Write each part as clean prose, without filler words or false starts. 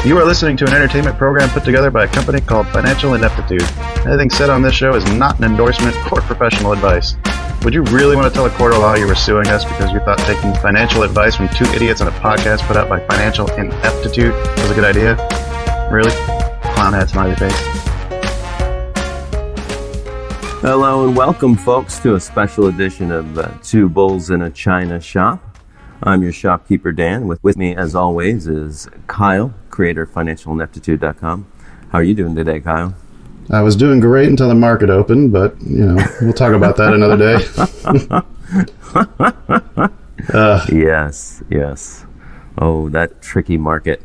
You are listening to an entertainment program put together by a company called Financial Ineptitude. Anything said on this show is not an endorsement or professional advice. Would you really want to tell a court of law you were suing us because you thought taking financial advice from two idiots on a podcast put out by Financial Ineptitude was a good idea? Really? Clown hat, smiley face. Hello and welcome, folks, to a special edition of Two Bulls in a China Shop. I'm your shopkeeper, Dan. With me, as always, is Kyle, creator of FinancialIneptitude.com. How are you doing today, Kyle? I was doing great until the market opened, but, we'll talk about that another day. Yes. Oh, that tricky market.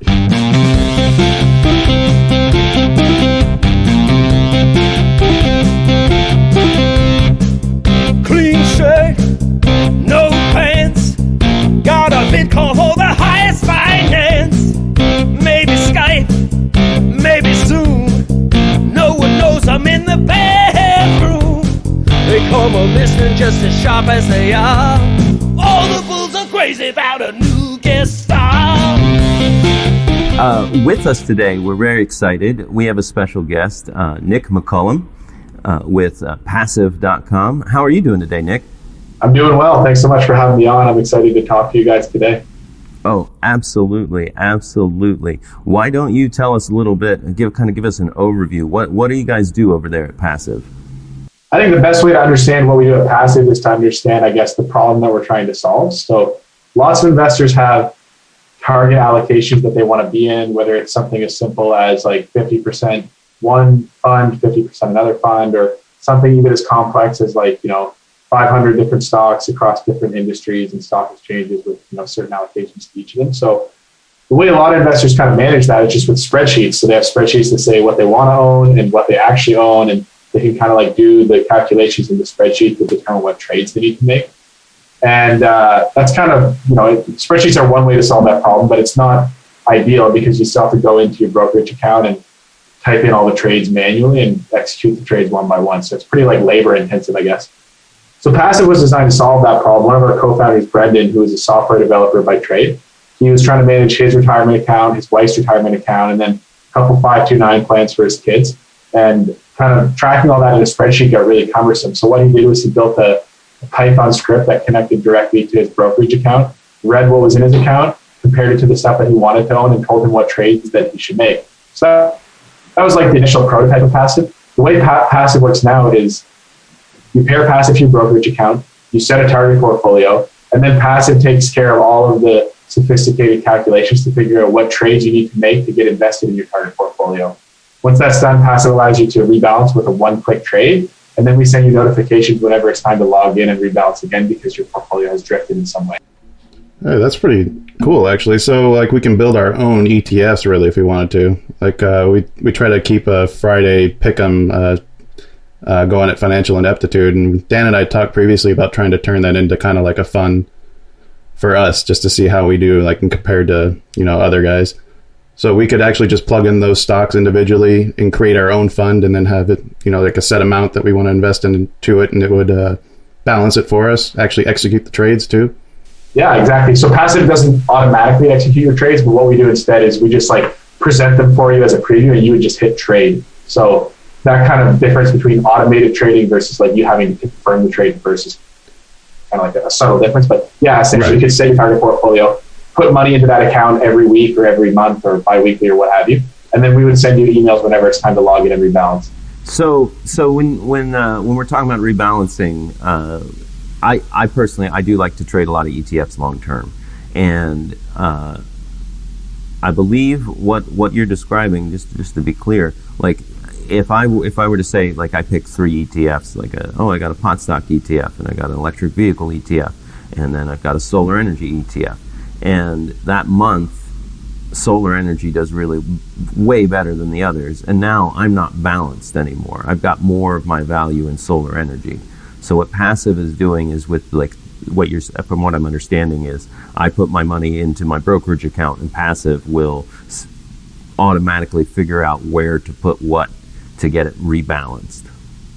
Clean shirt, no pants. Got a Bitcoin for the highest finance. Maybe Skype, maybe Zoom. No one knows I'm in the bathroom. They come a listening just as sharp as they are. All the fools are crazy about a new guest star. With us today, we're very excited. We have a special guest, Nick McCullum, with Passiv.com. How are you doing today, Nick? I'm doing well. Thanks so much for having me on. I'm excited to talk to you guys today. Oh, absolutely. Why don't you tell us a little bit, give us an overview. What do you guys do over there at Passiv? I think the best way to understand what we do at Passiv is to understand, the problem that we're trying to solve. So lots of investors have target allocations that they want to be in, whether it's something as simple as like 50% one fund, 50% another fund, or something even as complex as 500 different stocks across different industries and stock exchanges with certain allocations to each of them. So the way a lot of investors kind of manage that is just with spreadsheets. So they have spreadsheets that say what they want to own and what they actually own, and they can kind of do the calculations in the spreadsheet to determine what trades they need to make. And that's kind of, spreadsheets are one way to solve that problem, but it's not ideal because you still have to go into your brokerage account and type in all the trades manually and execute the trades one by one. So it's pretty labor intensive, I guess. So Passiv was designed to solve that problem. One of our co-founders, Brendan, who is a software developer by trade, he was trying to manage his retirement account, his wife's retirement account, and then a couple 529 plans for his kids. And kind of tracking all that in a spreadsheet got really cumbersome. So what he did was he built a Python script that connected directly to his brokerage account, read what was in his account, compared it to the stuff that he wanted to own, and told him what trades that he should make. So that was the initial prototype of Passiv. The way Passiv works now is you pair Passiv to your brokerage account, you set a target portfolio, and then Passiv takes care of all of the sophisticated calculations to figure out what trades you need to make to get invested in your target portfolio. Once that's done, Passiv allows you to rebalance with a one-click trade, and then we send you notifications whenever it's time to log in and rebalance again because your portfolio has drifted in some way. Hey, that's pretty cool, actually. So, we can build our own ETFs, really, if we wanted to. We try to keep a Friday pick'em going at Financial Ineptitude, and Dan and I talked previously about trying to turn that into kind of a fun for us, just to see how we do, compared to other guys. So we could actually just plug in those stocks individually and create our own fund, and then have it a set amount that we want to invest into it, and it would balance it for us. Actually execute the trades too. Yeah, exactly. So Passiv doesn't automatically execute your trades, but what we do instead is we just present them for you as a preview, and you would just hit trade. So that kind of difference between automated trading versus you having to confirm the trade versus kind of a subtle difference. But yeah, essentially right. You could set your target portfolio, put money into that account every week or every month or bi-weekly or what have you. And then we would send you emails whenever it's time to log in and rebalance. So when we're talking about rebalancing, I personally, I do like to trade a lot of ETFs long term. And I believe what you're describing, just to be clear, if I were to say I pick 3 ETFs, I got a pot stock ETF, and I got an electric vehicle ETF, and then I've got a solar energy ETF, and that month solar energy does really way better than the others, and now I'm not balanced anymore. I've got more of my value in solar energy. So what Passiv is doing is with from what I'm understanding is I put my money into my brokerage account, and Passiv will automatically figure out where to put what to get it rebalanced.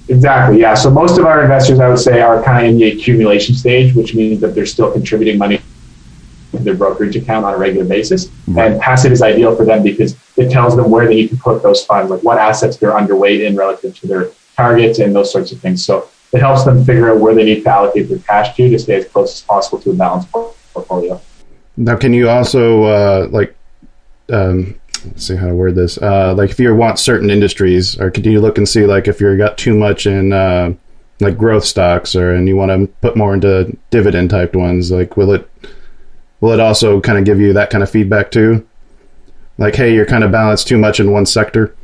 Exactly, yeah. So most of our investors, I would say, are kind of in the accumulation stage, which means that they're still contributing money to their brokerage account on a regular basis. Right. And Passiv is ideal for them because it tells them where they need to put those funds, like what assets they're underweight in relative to their targets and those sorts of things. So it helps them figure out where they need to allocate their cash to stay as close as possible to a balanced portfolio. Now, can you also let's see how to word this. Like if you want certain industries, or could you look and see like if you've got too much in like growth stocks, and you want to put more into dividend type ones? Like will it also kind of give you that kind of feedback too? Like, hey, you're kind of balanced too much in one sector.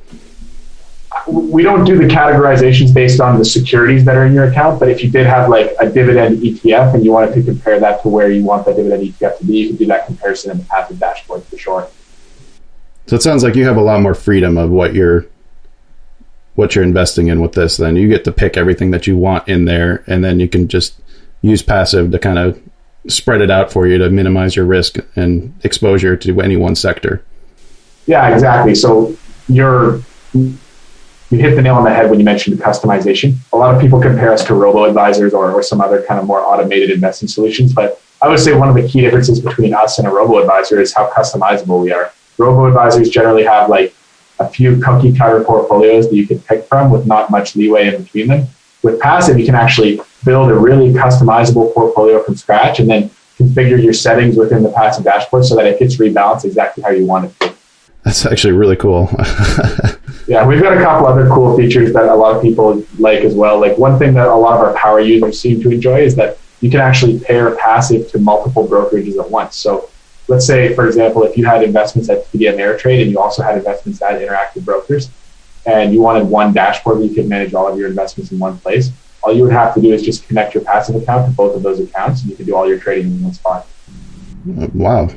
We don't do the categorizations based on the securities that are in your account, but if you did have like a dividend ETF and you wanted to compare that to where you want that dividend ETF to be, you can do that comparison in the Passiv dashboard for sure. So it sounds like you have a lot more freedom of what you're investing in with this. Then you get to pick everything that you want in there, and then you can just use Passiv to kind of spread it out for you to minimize your risk and exposure to any one sector. Yeah, exactly. So you hit the nail on the head when you mentioned the customization. A lot of people compare us to robo-advisors or some other kind of more automated investing solutions. But I would say one of the key differences between us and a robo-advisor is how customizable we are. Robo-advisors generally have like a few cookie cutter portfolios that you can pick from with not much leeway in between them. With Passiv, you can actually build a really customizable portfolio from scratch and then configure your settings within the Passiv dashboard so that it gets rebalanced exactly how you want it to. That's actually really cool. Yeah, we've got a couple other cool features that a lot of people like as well. Like one thing that a lot of our power users seem to enjoy is that you can actually pair Passiv to multiple brokerages at once. So let's say, for example, if you had investments at TD Ameritrade and you also had investments at Interactive Brokers, and you wanted one dashboard where you could manage all of your investments in one place, all you would have to do is just connect your Passiv account to both of those accounts, and you can do all your trading in one spot. Wow.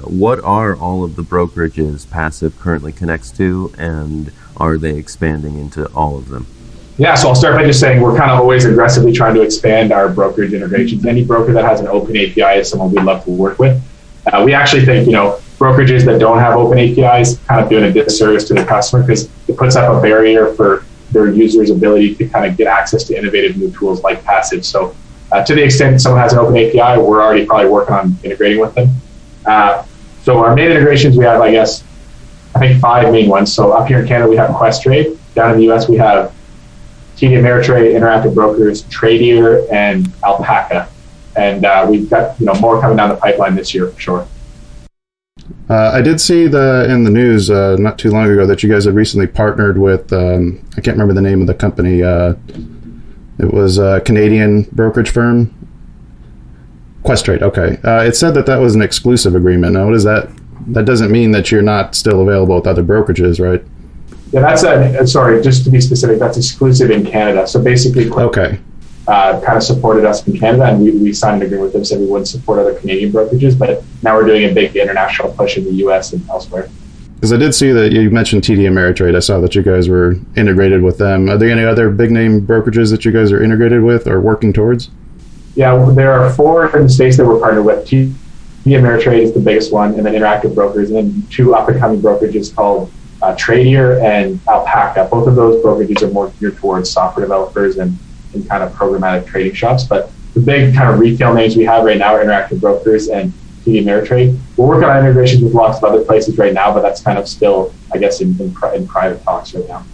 What are all of the brokerages Passiv currently connects to, and are they expanding into all of them? Yeah, so I'll start by just saying we're kind of always aggressively trying to expand our brokerage integrations. Any broker that has an open API is someone we'd love to work with. We actually think, brokerages that don't have open APIs kind of doing a disservice to the customer because it puts up a barrier for their users' ability to kind of get access to innovative new tools like Passiv. So to the extent someone has an open API, we're already probably working on integrating with them. So our main integrations, we have, I think 5 main ones. So up here in Canada, we have Questrade. Down in the US, we have TD Ameritrade, Interactive Brokers, Tradier, and Alpaca. And we've got more coming down the pipeline this year for sure. I did see in the news not too long ago that you guys had recently partnered with, I can't remember the name of the company. It was a Canadian brokerage firm. Questrade, okay. It said that was an exclusive agreement. Now, what is that? That doesn't mean that you're not still available with other brokerages, right? Yeah, just to be specific, that's exclusive in Canada. So basically, okay. Kind of supported us in Canada, and we signed an agreement with them, said we wouldn't support other Canadian brokerages, but now we're doing a big international push in the US and elsewhere. Because I did see that you mentioned TD Ameritrade. I saw that you guys were integrated with them. Are there any other big name brokerages that you guys are integrated with or working towards? Yeah, there are 4 in the States that we're partnered with. TD Ameritrade is the biggest one, and then Interactive Brokers, and then 2 up-and-coming brokerages called Tradier and Alpaca. Both of those brokerages are more geared towards software developers and kind of programmatic trading shops. But the big kind of retail names we have right now are Interactive Brokers and TD Ameritrade. We're working on integrations with lots of other places right now, but that's kind of still, I guess, in private talks right now.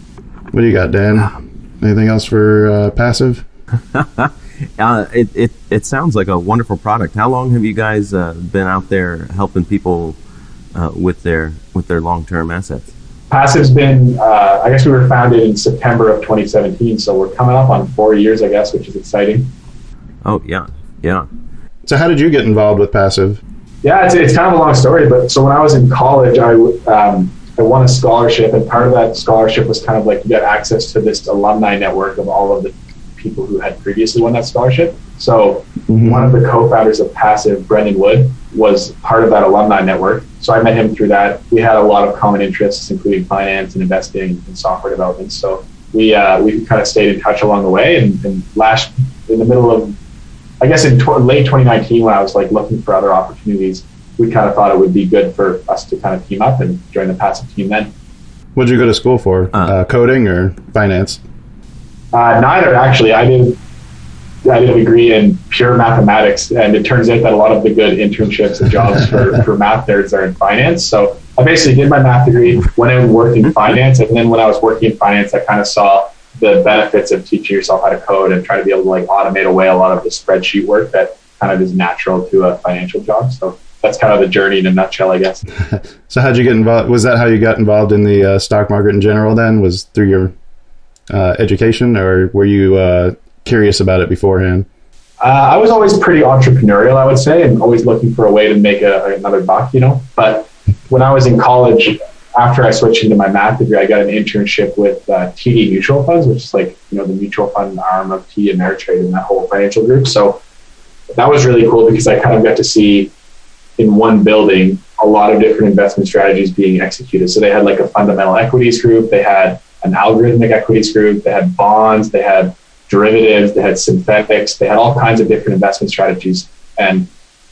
What do you got, Dan? Anything else for Passiv? It sounds like a wonderful product. How long have you guys been out there helping people with their long-term assets? Passiv's been, I guess we were founded in September of 2017, so we're coming up on 4 years, I guess, which is exciting. Oh, yeah. So how did you get involved with Passiv? Yeah, it's kind of a long story, but so when I was in college, I won a scholarship, and part of that scholarship was kind of like you got access to this alumni network of all of the people who had previously won that scholarship. So one of the co-founders of Passiv, Brendan Wood, was part of that alumni network. So I met him through that. We had a lot of common interests, including finance and investing and software development. So we kind of stayed in touch along the way. And in the middle of, I guess in late 2019, when I was like looking for other opportunities, we kind of thought it would be good for us to kind of team up and join the Passiv team then. What did you go to school for? Coding or finance? Neither, actually. I did a degree in pure mathematics, and it turns out that a lot of the good internships and jobs for math nerds are in finance. So I basically did my math degree, went in and worked in finance. And then when I was working in finance, I kind of saw the benefits of teaching yourself how to code and trying to be able to like automate away a lot of the spreadsheet work that kind of is natural to a financial job. So that's kind of the journey in a nutshell, I guess. So how'd you get involved? Was that how you got involved in the stock market in general then? Was through your education, or were you curious about it beforehand? I was always pretty entrepreneurial, I would say, and always looking for a way to make another buck, But when I was in college, after I switched into my math degree, I got an internship with TD Mutual Funds, which is like, the mutual fund arm of TD Ameritrade and that whole financial group. So that was really cool because I kind of got to see in one building a lot of different investment strategies being executed. So they had like a fundamental equities group, they had an algorithmic equities group, they had bonds, they had derivatives, they had synthetics, they had all kinds of different investment strategies. And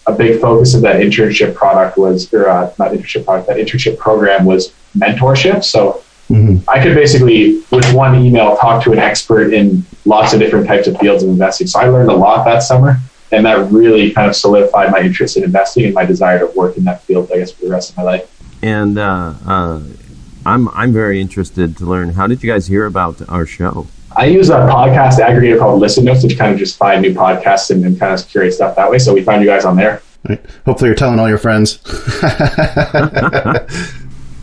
a big focus of that internship product was, that internship program was mentorship. So I could basically, with one email, talk to an expert in lots of different types of fields of investing. So I learned a lot that summer, and that really kind of solidified my interest in investing and my desire to work in that field, I guess, for the rest of my life. And I'm very interested to learn, how did you guys hear about our show? I use a podcast aggregator called Listen Notes to kind of just find new podcasts and kind of curate stuff that way. So we found you guys on there. Right. Hopefully you're telling all your friends.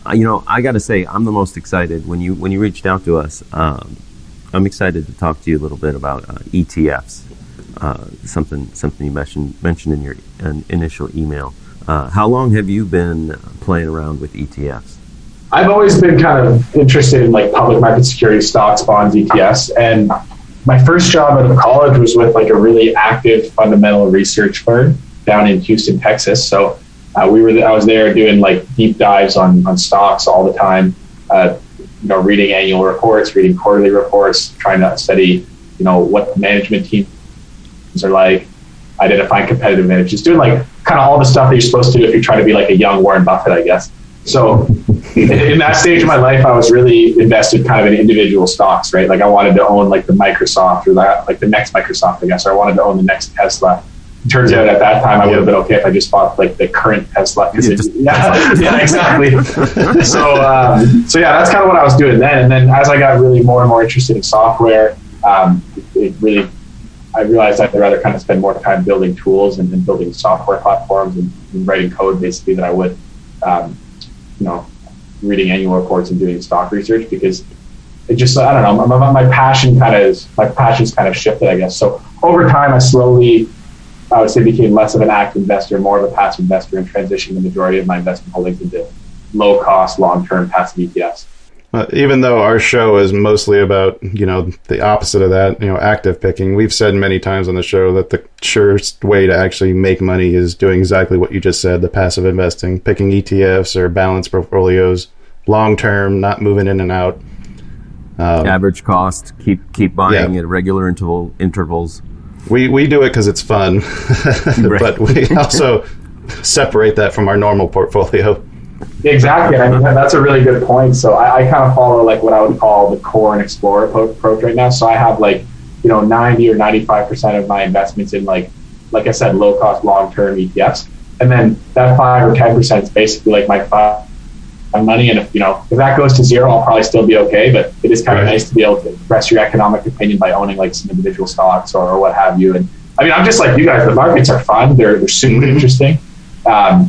I got to say, I'm the most excited when you reached out to us. I'm excited to talk to you a little bit about ETFs. Something you mentioned in your initial email. How long have you been playing around with ETFs? I've always been kind of interested in like public market security stocks, bonds, ETFs. And my first job out of college was with like a really active fundamental research firm down in Houston, Texas. So I was there doing like deep dives on stocks all the time, reading annual reports, reading quarterly reports, trying to study, what management teams are like, identifying competitive advantages, doing like kind of all the stuff that you're supposed to do if you try to be like a young Warren Buffett, I guess. So in that stage of my life, I was really invested kind of in individual stocks, right? Like I wanted to own like the Microsoft or that, like the next Microsoft, I guess, or I wanted to own the next Tesla. It turns out at that time I would have been okay if I just bought like the current Tesla. Yeah, exactly. So yeah, that's kind of what I was doing then. And then as I got really more and more interested in software, I realized I'd rather kind of spend more time building tools and building software platforms and writing code basically than I would, reading annual reports and doing stock research, because it just, I don't know, my passion's kind of shifted, I guess. So over time, I slowly, I would say, became less of an active investor, more of a passive investor, and transitioned the majority of my investment holdings into low cost, long-term passive ETFs. Even though our show is mostly about, the opposite of that, active picking, we've said many times on the show that the surest way to actually make money is doing exactly what you just said, the passive investing, picking ETFs or balanced portfolios, long-term, not moving in and out. Average cost, keep buying at regular intervals. We do it because it's fun, but we also separate that from our normal portfolio. Exactly. I mean, that's a really good point. So I kind of follow like what I would call the core and explorer approach right now. So I have 90 or 95% of my investments in like I said, low cost, long-term ETFs. And then that 5 or 10% is basically like my money. And if that goes to zero, I'll probably still be okay. But it is kind of nice to be able to express your economic opinion by owning like some individual stocks or what have you. And I mean, I'm just like you guys, the markets are fun. They're super interesting.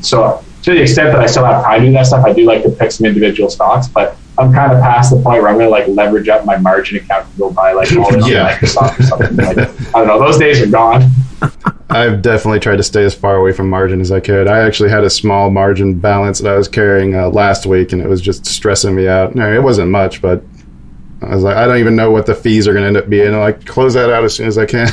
So to the extent that I still have time to do that stuff, I do like to pick some individual stocks, but I'm kind of past the point where I'm going to like leverage up my margin account to go buy like all this Microsoft or something. Like, I don't know, those days are gone. I've definitely tried to stay as far away from margin as I could. I actually had a small margin balance that I was carrying last week, and it was just stressing me out. No, it wasn't much, but I was like, I don't even know what the fees are going to end up being. I'm like, close that out as soon as I can.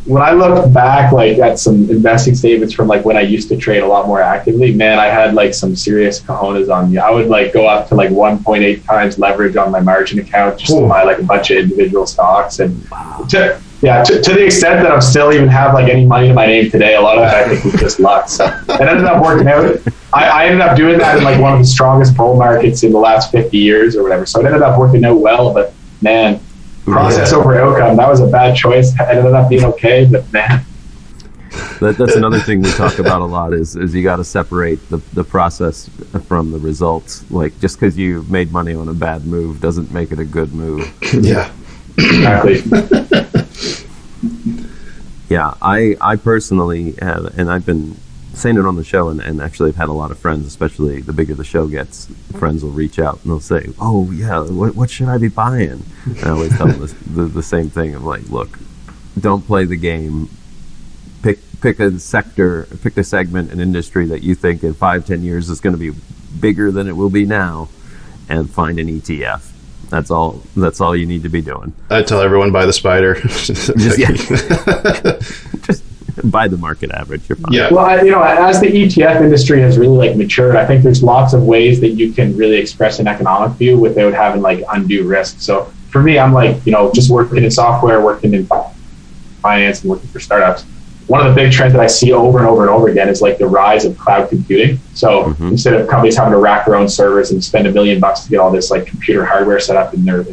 When I look back like at some investing statements from like when I used to trade a lot more actively, man, I had like some serious cojones on me. I would like go up to like 1.8 times leverage on my margin account just to buy like a bunch of individual stocks. And to the extent that I'm still even have like any money in my name today, a lot of that I think was just luck. So it ended up working out. I ended up doing that in like one of the strongest bull markets in the last 50 years or whatever. So it ended up working out well, but man, process over outcome, that was a bad choice. I ended up being okay, but man. That's another thing we talk about a lot is you got to separate the process from the results. Like, just because you made money on a bad move doesn't make it a good move. Yeah. Exactly. Yeah, I personally have, and I've been saying it on the show, and actually I've had a lot of friends, especially the bigger the show gets, friends will reach out and they'll say, oh yeah, what should I be buying? And I always tell them the same thing of like, look, don't play the game. Pick a sector, pick a segment, an industry that you think in 5-10 years is going to be bigger than it will be now, and find an ETF. That's all you need to be doing. I tell everyone buy the spider. Just buy the market average. You're fine. Yeah. Well, as the ETF industry has really like matured, I think there's lots of ways that you can really express an economic view without having like undue risk. So for me, I'm like, just working in software, working in finance, and working for startups. One of the big trends that I see over and over and over again is like the rise of cloud computing. So instead of companies having to rack their own servers and spend $1 million to get all this like computer hardware set up in their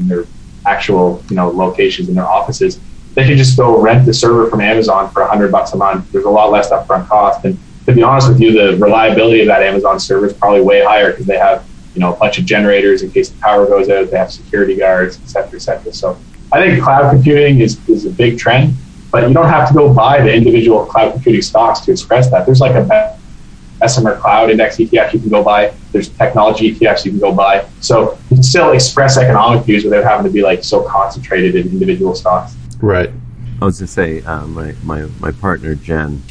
actual locations in their offices, they can just go rent the server from Amazon for $100 a month. There's a lot less upfront cost, and to be honest with you, the reliability of that Amazon server is probably way higher because they have a bunch of generators in case the power goes out. They have security guards, et cetera, et cetera. So I think cloud computing is a big trend. But you don't have to go buy the individual cloud computing stocks to express that. There's like a Bessemer Cloud Index ETF you can go buy. There's technology ETFs you can go buy. So you can still express economic views without having to be like so concentrated in individual stocks. Right. I was going to say, my partner Jen,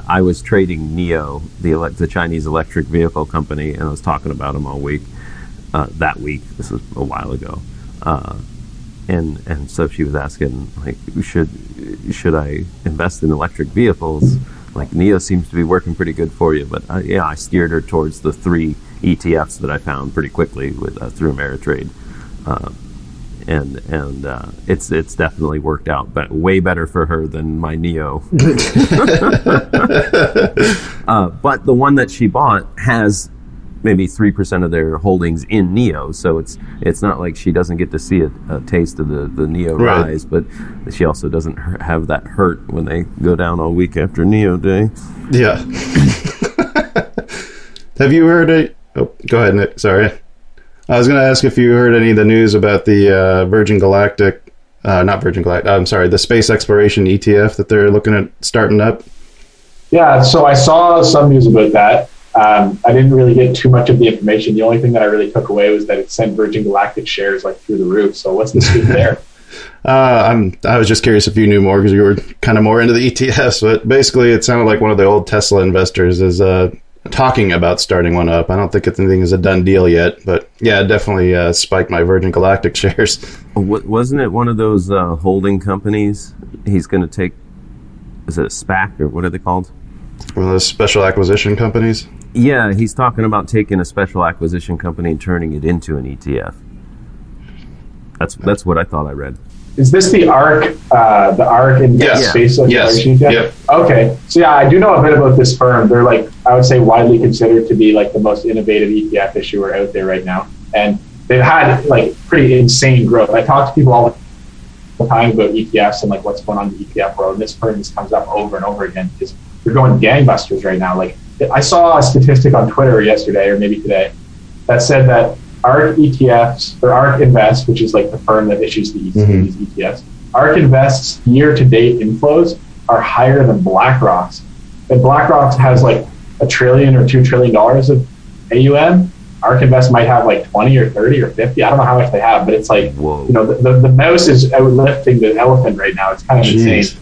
I was trading NIO, the Chinese electric vehicle company, and I was talking about them all week. That week, this was a while ago. And so she was asking, like, should I invest in electric vehicles? Like, NIO seems to be working pretty good for you, but I steered her towards the 3 ETFs that I found pretty quickly through Ameritrade, and it's definitely worked out, but way better for her than my NIO. But the one that she bought has maybe 3% of their holdings in NIO, so it's not like she doesn't get to see a taste of the NIO rise, but she also doesn't have that hurt when they go down all week after NIO day. Yeah. Have you heard oh, go ahead, Nick. Sorry. I was going to ask if you heard any of the news about the the space exploration ETF that they're looking at starting up. Yeah, so I saw some news about that. I didn't really get too much of the information. The only thing that I really took away was that it sent Virgin Galactic shares like through the roof. So what's the scoop there? I was just curious if you knew more because you were kind of more into the ETFs. But basically, it sounded like one of the old Tesla investors is talking about starting one up. I don't think anything is a done deal yet. But yeah, it definitely spiked my Virgin Galactic shares. Wasn't it one of those holding companies he's going to take? Is it a SPAC or what are they called? One of those special acquisition companies? Yeah, he's talking about taking a special acquisition company and turning it into an ETF. That's what I thought I read. Is this the ARC Index Space Exploration? Yes. Yep. Okay. So yeah, I do know a bit about this firm. They're like, I would say, widely considered to be like the most innovative ETF issuer out there right now. And they've had like pretty insane growth. I talk to people all the time about ETFs and like what's going on in the ETF world. And this firm just comes up over and over again because they're going gangbusters right now. Like I saw a statistic on Twitter yesterday or maybe today that said that ARK ETFs or ARK Invest, which is like the firm that issues these ETFs, ARK Invest's year-to-date inflows are higher than BlackRock's. And BlackRock has like $1 trillion or $2 trillion of AUM. ARK Invest might have like 20 or 30 or 50. I don't know how much they have, but it's like, the mouse is outlifting the elephant right now. It's kind of insane.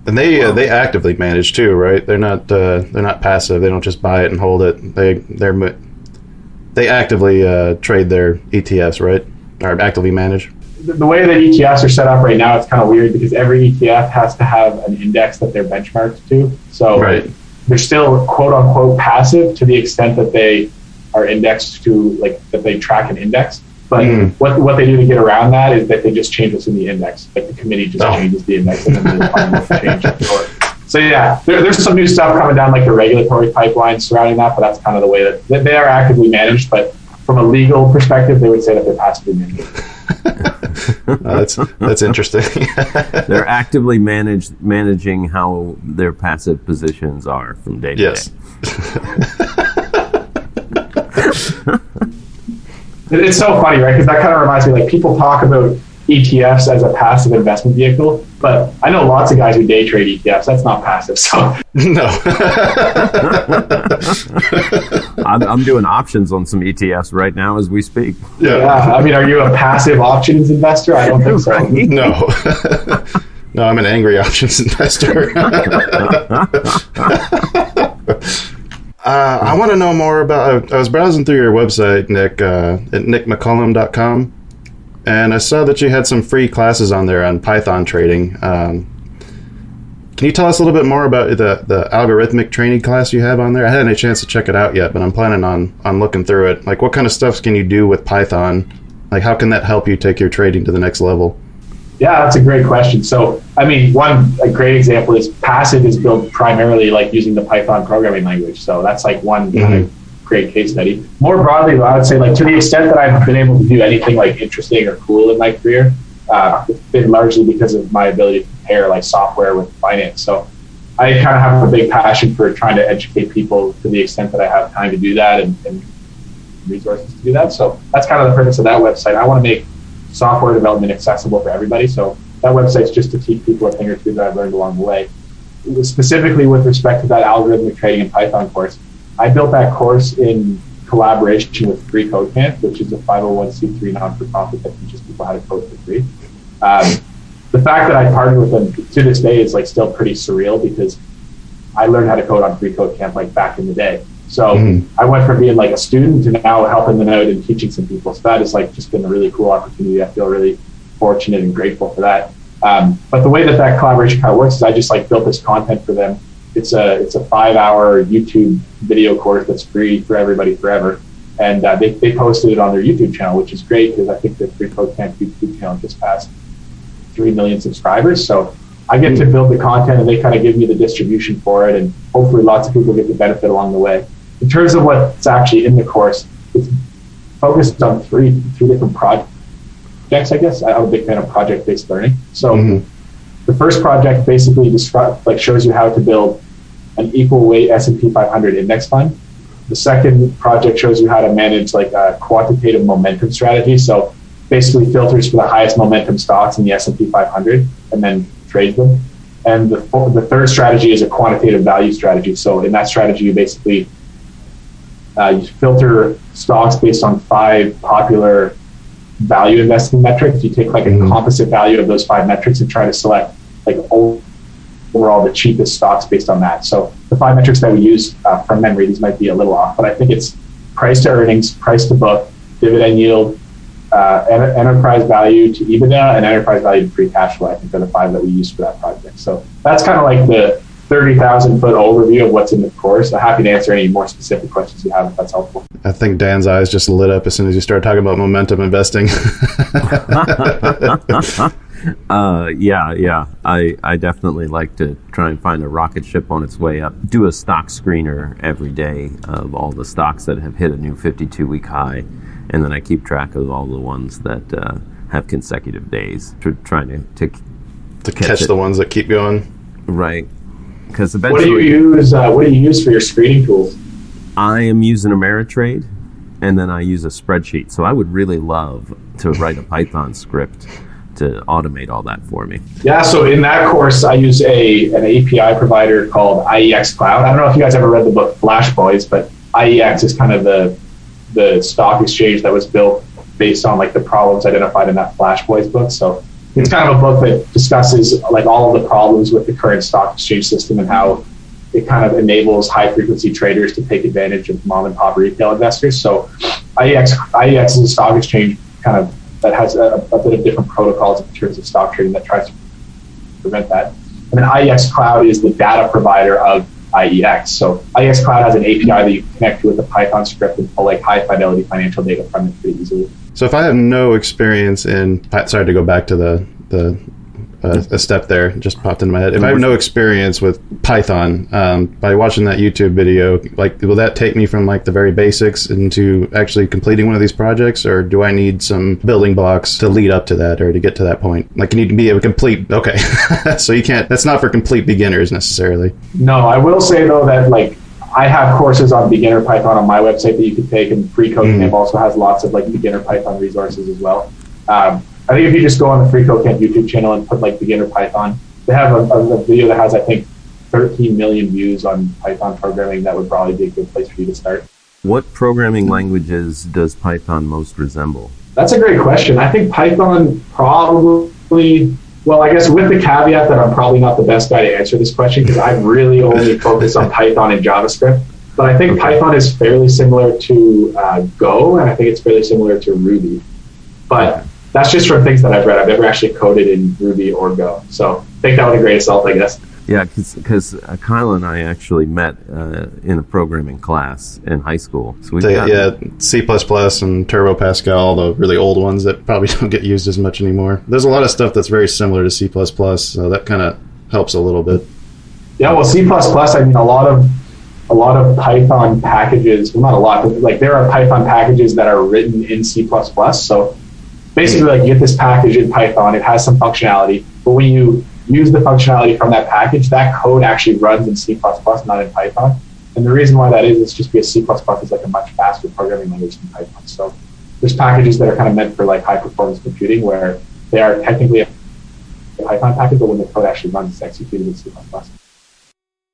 And they actively manage too, right? They're not passive. They don't just buy it and hold it. They actively trade their ETFs, right? Or actively manage. The way that ETFs are set up right now, it's kind of weird because every ETF has to have an index that they're benchmarked to. So they're still quote unquote passive to the extent that they are indexed to, like, that they track an index. But what they do to get around that is that they just change what's in the index. Like the committee just changes the index and then they define what to change. So yeah, there's some new stuff coming down, like the regulatory pipeline surrounding that, but that's kind of the way that they are actively managed. But from a legal perspective, they would say that they're passively managed. That's interesting. They're actively managing how their passive positions are from day to Yes. day. It's so funny, right? Because that kind of reminds me, like, people talk about ETFs as a passive investment vehicle, but I know lots of guys who day trade ETFs. That's not passive. So No. I'm doing options on some ETFs right now as we speak. yeah, I mean, are you a passive options investor? I don't think so. Right? No. No, I'm an angry options investor. I want to know more about. I was browsing through your website, Nick, at nickmccullum.com, and I saw that you had some free classes on there on Python trading. Can you tell us a little bit more about the algorithmic trading class you have on there? I hadn't had a chance to check it out yet, but I'm planning on looking through it. Like, what kind of stuff can you do with Python? Like, how can that help you take your trading to the next level? Yeah, that's a great question. So, I mean, a great example is Passiv is built primarily like using the Python programming language. So that's like one kind of great case study. More broadly, I would say, like, to the extent that I've been able to do anything like interesting or cool in my career, it's been largely because of my ability to compare like software with finance. So I kind of have a big passion for trying to educate people to the extent that I have time to do that and resources to do that. So that's kind of the purpose of that website. I want to make software development accessible for everybody. So that website's just to teach people a thing or two that I've learned along the way. Specifically with respect to that algorithmic trading in Python course, I built that course in collaboration with Free Code Camp, which is a 501c3 non-for-profit that teaches people how to code for free. The fact that I partnered with them to this day is like still pretty surreal because I learned how to code on Free Code Camp like back in the day. So I went from being like a student to now helping them out and teaching some people. So that has like just been a really cool opportunity. I feel really fortunate and grateful for that. But the way that collaboration kind of works is I just like built this content for them. It's a 5-hour YouTube video course that's free for everybody forever. And they posted it on their YouTube channel, which is great because I think the Free Code Camp YouTube channel just passed 3 million subscribers. So I get to build the content and they kind of give me the distribution for it. And hopefully lots of people get the benefit along the way. In terms of what's actually in the course, it's focused on three different projects, I guess. I'm a big fan of project-based learning. So the first project basically shows you how to build an equal weight S&P 500 index fund. The second project shows you how to manage like a quantitative momentum strategy. So basically filters for the highest momentum stocks in the S&P 500 and then trades them. And the third strategy is a quantitative value strategy. So in that strategy, you basically you filter stocks based on 5 popular value investing metrics. You take like a composite value of those 5 metrics and try to select like overall the cheapest stocks based on that. So the 5 metrics that we use from memory, these might be a little off, but I think it's price to earnings, price to book, dividend yield, enterprise value to EBITDA, and enterprise value to free cash flow. I think are the 5 that we use for that project. So that's kind of like the 30,000 foot overview of what's in the course. I'm happy to answer any more specific questions you have if that's helpful. I think Dan's eyes just lit up as soon as you started talking about momentum investing. Yeah. I definitely like to try and find a rocket ship on its way up. Do a stock screener every day of all the stocks that have hit a new 52-week high, and then I keep track of all the ones that have consecutive days, trying to catch the ones that keep going. Right. Because eventually, what do you use for your screening tools? I am using Ameritrade, and then I use a spreadsheet. So I would really love to write a Python script to automate all that for me. Yeah, so in that course, I use an API provider called IEX Cloud. I don't know if you guys ever read the book Flash Boys, but IEX is kind of the stock exchange that was built based on like the problems identified in that Flash Boys book. So it's kind of a book that discusses like all of the problems with the current stock exchange system and how it kind of enables high frequency traders to take advantage of mom and pop retail investors. So IEX is a stock exchange kind of that has a bit of different protocols in terms of stock trading that tries to prevent that. And then IEX Cloud is the data provider of IEX. So IEX Cloud has an API that you can connect to with a Python script and pull like high fidelity financial data from it pretty easily. So if I have no experience in, sorry to go back to the a step there. It just popped into my head. If I have no experience with Python, by watching that YouTube video, like, will that take me from like the very basics into actually completing one of these projects, or do I need some building blocks to lead up to that or to get to that point? Like, you need to be a complete, okay. So you can't, that's not for complete beginners necessarily. No, I will say though that like I have courses on beginner Python on my website that you can take, and Free Code Camp also has lots of like beginner Python resources as well. I think if you just go on the Free Code Camp YouTube channel and put like beginner Python, they have a video that has, I think, 13 million views on Python programming. That would probably be a good place for you to start. What programming languages does Python most resemble? That's a great question. I think Python probably, well, I guess with the caveat that I'm probably not the best guy to answer this question because I really only focus on Python and JavaScript. But I think Python is fairly similar to Go, and I think it's fairly similar to Ruby. But that's just from things that I've read. I've never actually coded in Ruby or Go. So take that with a grain of salt, I guess. Yeah, because Kyle and I actually met in a programming class in high school. So we've got C++ and Turbo Pascal, the really old ones that probably don't get used as much anymore. There's a lot of stuff that's very similar to C++, so that kind of helps a little bit. Yeah, well, C++, I mean, a lot of Python packages, well, not a lot, but like there are Python packages that are written in C++. So basically, like, you get this package in Python, it has some functionality, but when you use the functionality from that package, that code actually runs in C++, not in Python. And the reason why that is just because C++ is like a much faster programming language than Python. So there's packages that are kind of meant for like high performance computing where they are technically a Python package, but when the code actually runs, it's executed in C++.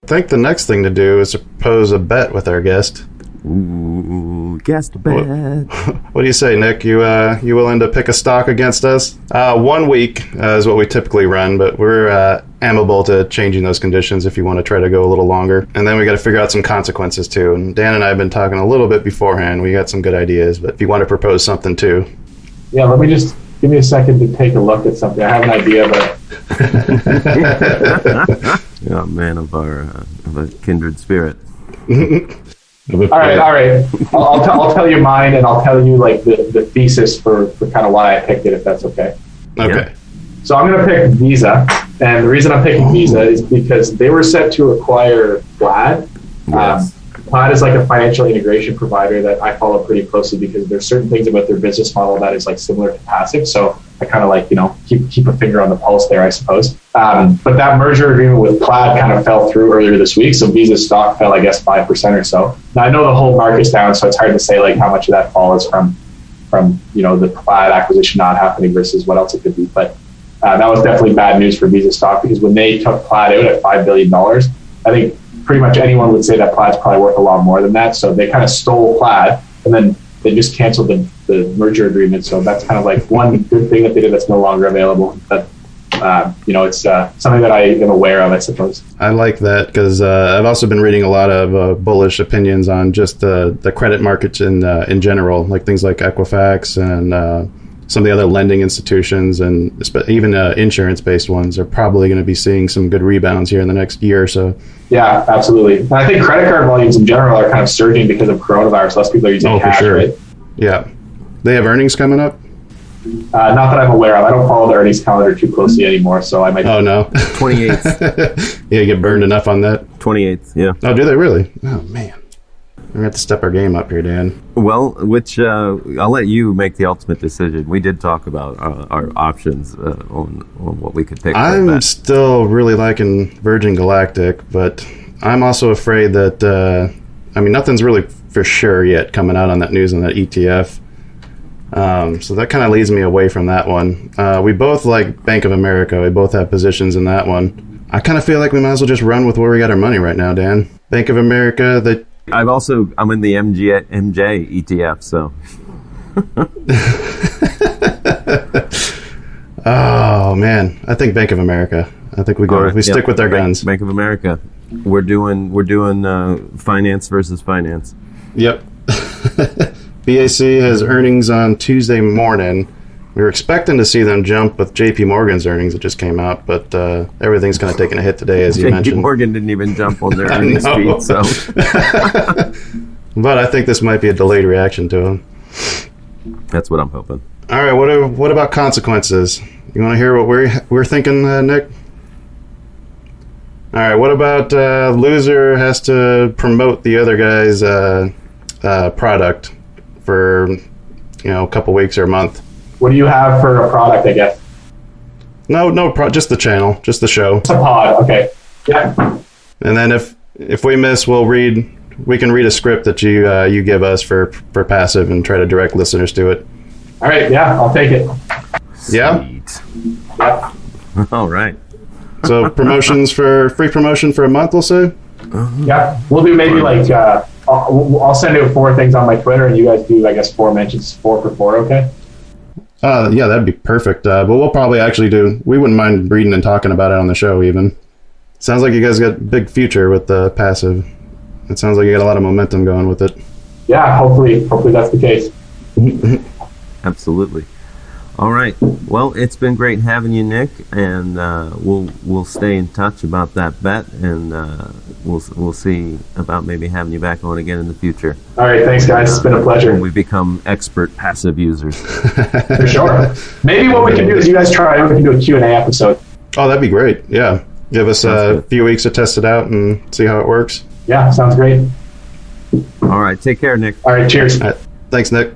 I think the next thing to do is to propose a bet with our guest. Ooh, guest bet. What do you say, Nick? You willing to pick a stock against us? 1 week is what we typically run, but we're amenable to changing those conditions if you want to try to go a little longer. And then we got to figure out some consequences too. And Dan and I have been talking a little bit beforehand. We got some good ideas, but if you want to propose something too. Yeah, let me just give me a second to take a look at something. I have an idea, but you're a man of a kindred spirit. All right. I'll tell you mine, and I'll tell you like the thesis for kind of why I picked it, if that's okay. Okay. Yeah. So I'm going to pick Visa, and the reason I'm picking Visa is because they were set to acquire Plaid. Yes. Plaid is like a financial integration provider that I follow pretty closely because there's certain things about their business model that is like similar to Passiv. So I kind of like, keep a finger on the pulse there, I suppose. But that merger agreement with Plaid kind of fell through earlier this week. So Visa's stock fell, I guess, 5% or so. Now I know the whole market's down, so it's hard to say like how much of that fall is from the Plaid acquisition not happening versus what else it could be. But that was definitely bad news for Visa stock because when they took Plaid out at $5 billion, I think pretty much anyone would say that Plaid's probably worth a lot more than that. So they kind of stole Plaid, and then they just canceled the merger agreement. So that's kind of like one good thing that they did that's no longer available. But it's something that I am aware of, I suppose. I like that because I've also been reading a lot of bullish opinions on just the credit markets in general, like things like Equifax and some of the other lending institutions and even insurance-based ones are probably going to be seeing some good rebounds here in the next year or so. Yeah, absolutely. And I think credit card volumes in general are kind of surging because of coronavirus. Less people are using cash, for sure. Right? Yeah. They have earnings coming up? Not that I'm aware of. I don't follow the earnings calendar too closely anymore, so I might... Oh, no. 28th. Yeah, you get burned enough on that? 28th, yeah. Oh, do they really? Oh, man. We're going to have to step our game up here, Dan. Well, which I'll let you make the ultimate decision. We did talk about our options on what we could pick. I'm still really liking Virgin Galactic, but I'm also afraid that, nothing's really for sure yet coming out on that news on that ETF. So that kind of leads me away from that one. We both like Bank of America. We both have positions in that one. I kind of feel like we might as well just run with where we got our money right now, Dan. Bank of America, I'm in the MJ ETF, so. Oh man, I think Bank of America. I think we stick with our guns. Bank of America. We're doing finance versus finance. Yep. BAC has earnings on Tuesday morning. We were expecting to see them jump with JP Morgan's earnings that just came out, but everything's kind of taking a hit today, as you mentioned. JP Morgan didn't even jump on their earnings feed, so. But I think this might be a delayed reaction to them. That's what I'm hoping. All right. What about consequences? You want to hear what we're thinking, Nick? All right. What about loser has to promote the other guy's product for a couple weeks or a month? What do you have for a product, I guess? Just the channel, just the show. It's a pod, okay. Yeah. And then if we miss, we can read a script that you give us for Passiv and try to direct listeners to it. All right, yeah, I'll take it. Yeah? Sweet. Yeah. All right. So free promotion for a month, we'll say? Yeah, we'll do maybe like, I'll send you 4 things on my Twitter and you guys do, I guess, 4 mentions, 4 for 4, okay? Yeah, that'd be perfect. But we'll probably actually we wouldn't mind reading and talking about it on the show even. Sounds like you guys got a big future with the Passiv. It sounds like you got a lot of momentum going with it. Yeah, hopefully that's the case. Absolutely. All right. Well, it's been great having you, Nick, and we'll stay in touch about that bet, and we'll see about maybe having you back on again in the future. All right, thanks, guys. It's been a pleasure. When we become expert Passiv users. For sure. Maybe what we can do is you guys try it. We can do a Q&A episode. Oh, that'd be great. Yeah. Give us a few weeks to test it out and see how it works. Yeah, sounds great. All right. Take care, Nick. All right, cheers. All right. Thanks, Nick.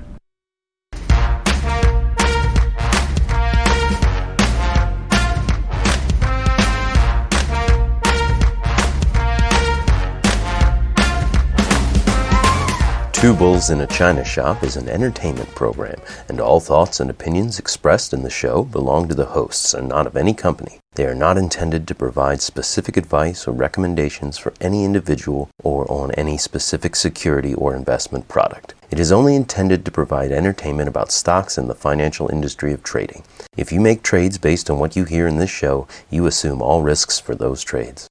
Two Bulls in a China Shop is an entertainment program, and all thoughts and opinions expressed in the show belong to the hosts and not of any company. They are not intended to provide specific advice or recommendations for any individual or on any specific security or investment product. It is only intended to provide entertainment about stocks in the financial industry of trading. If you make trades based on what you hear in this show, you assume all risks for those trades.